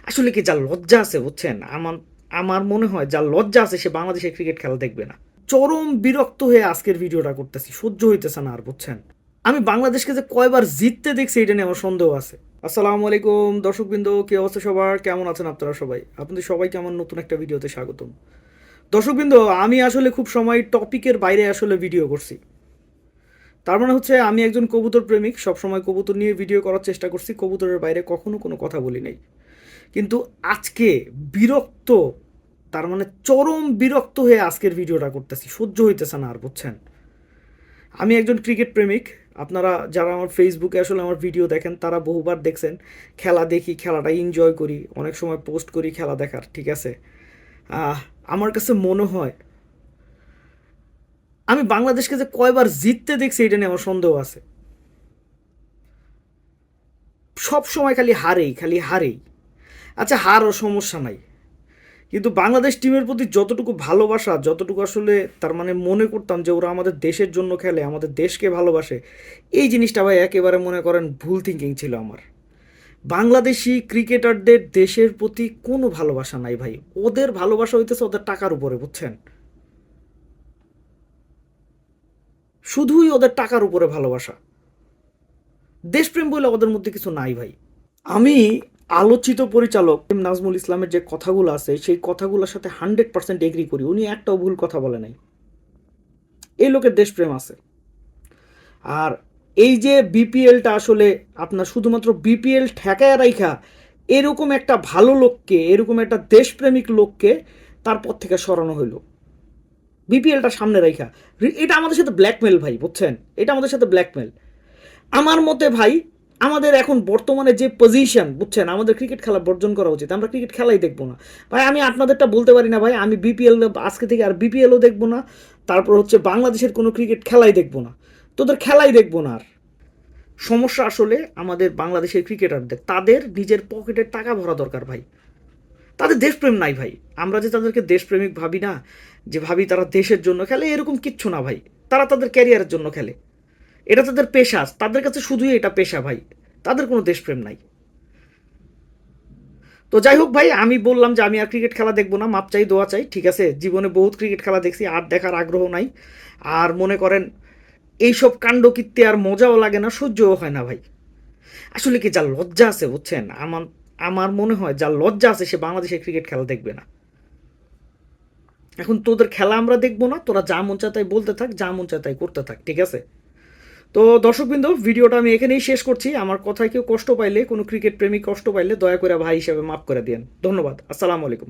আসলে কি যার লজ্জা আছে বুঝছেন, আমার আমার মনে হয় যার লজ্জা আছে সে বাংলাদেশের ক্রিকেট খেলা দেখবে না। চরম বিরক্ত হয়ে আজকের ভিডিওটা করতেছি, সহ্য হইতেছে না আর বুঝছেন। আমি বাংলাদেশকে যে কয়বার জিততে দেখছি এটা নিয়ে আমার সন্দেহ আছে। আসসালামু আলাইকুম দর্শকবৃন্দ, কি অবস্থা সবার, কেমন আছেন আপনারা সবাই? আপনাদের সবাইকে আমার নতুন একটা ভিডিওতে স্বাগতম। দর্শকবৃন্দ, আমি আসলে খুব সময় টপিকের বাইরে আসলে ভিডিও করছি। তার মানে হচ্ছে আমি একজন কবুতর প্রেমিক, সবসময় কবুতর নিয়ে ভিডিও করার চেষ্টা করছি, কবুতরের বাইরে কখনো কোনো কথা বলি নাই। কিন্তু আজকে বিরক্ত, তার মানে চরম বিরক্ত হয়ে আজকের ভিডিওটা করতেছি, সহ্য হইতেছে না আর বুঝছেন। আমি একজন ক্রিকেট প্রেমিক। আপনারা যারা আমার ফেসবুকে আসলে আমার ভিডিও দেখেন তারা বহুবার দেখছেন। খেলা দেখি, খেলাটা এনজয় করি, অনেক সময় পোস্ট করি খেলা দেখার, ঠিক আছে। আহ, আমার কাছে মনে হয় আমি বাংলাদেশকে যে কয়বার জিততে দেখছি এটা নিয়ে আমার সন্দেহ আছে। সব সময় খালি হারেই, খালি হারেই। আচ্ছা, হারও সমস্যা নাই, কিন্তু বাংলাদেশ টিমের প্রতি যতটুকু ভালোবাসা, যতটুকু আসলে তার মানে মনে করতাম যে ওরা আমাদের দেশের জন্য খেলে, আমাদের দেশকে ভালোবাসে, এই জিনিসটা ভাই একেবারে মনে করেন ভুল থিঙ্কিং ছিল আমার। বাংলাদেশি ক্রিকেটারদের দেশের প্রতি কোনো ভালোবাসা নাই ভাই। ওদের ভালোবাসা হইতেছে ওদের টাকার উপরে, বুঝছেন। শুধুই ওদের টাকার উপরে ভালোবাসা, দেশপ্রেম বলে ওদের মধ্যে কিছু নাই ভাই। আমি আলোচিত পরিচালক নাজমুল ইসলামের যে কথাগুলো আছে সেই কথাগুলোর সাথে 100% এগ্রি করি। উনি একটাও ভুল কথা বলে নাই। এই লোকের দেশপ্রেম আছে। আর এই যে বিপিএলটা আসলে আপনার শুধুমাত্র বিপিএল ঠেকায় রাইখা এরকম একটা ভালো লোককে, এরকম একটা দেশপ্রেমিক লোককে তারপর থেকে সরানো হইলো বিপিএলটা সামনে রাইখা। এটা আমাদের সাথে ব্ল্যাকমেল ভাই, বুঝছেন। এটা আমাদের সাথে ব্ল্যাকমেল আমার মতে ভাই। আমাদের এখন বর্তমানে যে পজিশন, বুঝছেন, আমাদের ক্রিকেট খেলা বর্জন করা উচিত। আমরা ক্রিকেট খেলাই দেখবো না ভাই। আমি আপনাদেরটা বলতে পারি না ভাই, আমি বিপিএল আজকে থেকে আর বিপিএলও দেখবো না। তারপর হচ্ছে বাংলাদেশের কোনো ক্রিকেট খেলাই দেখবো না, তোদের খেলাই দেখবো না আর। সমস্যা আসলে আমাদের বাংলাদেশের ক্রিকেটারদের, তাদের নিজের পকেটের টাকা ভরা দরকার ভাই। তাদের দেশপ্রেম নাই ভাই। আমরা যে তাদেরকে দেশপ্রেমিক ভাবি না, যে ভাবি তারা দেশের জন্য খেলে, এরকম কিচ্ছু না ভাই। তারা তাদের ক্যারিয়ারের জন্য খেলে, এটা তাদের পেশা, তাদের কাছে শুধুই এটা পেশা ভাই। তাদের কোনো দেশপ্রেম নাই। তো যাই হোক ভাই, আমি বললাম যে আমি আর ক্রিকেট খেলা দেখবো না, মাপ চাই, দোয়া চাই, ঠিক আছে। জীবনে বহুত ক্রিকেট খেলা দেখছি, আর দেখার আগ্রহ নাই। আর মনে করেন এইসব কাণ্ডকীর্তি আর মজাও লাগে না, সহ্যও হয় না ভাই। আসলে কি যার লজ্জা আছে বুঝছেন, আমার আমার মনে হয় যার লজ্জা আছে সে বাংলাদেশের ক্রিকেট খেলা দেখবে না। এখন তোদের খেলা আমরা দেখবো না, তোরা যা মন চায় তাই বলতে থাক, যা মন চায় তাই করতে থাক, ঠিক আছে। তো দর্শকবৃন্দ, ভিডিওটা আমি এখানেই শেষ করছি। আমার কথায় কেউ কষ্ট পাইলে, কোনো ক্রিকেট প্রেমিক কষ্ট পাইলে দয়া করে ভাই হিসেবে মাফ করে দিন। ধন্যবাদ। আসসালামু আলাইকুম।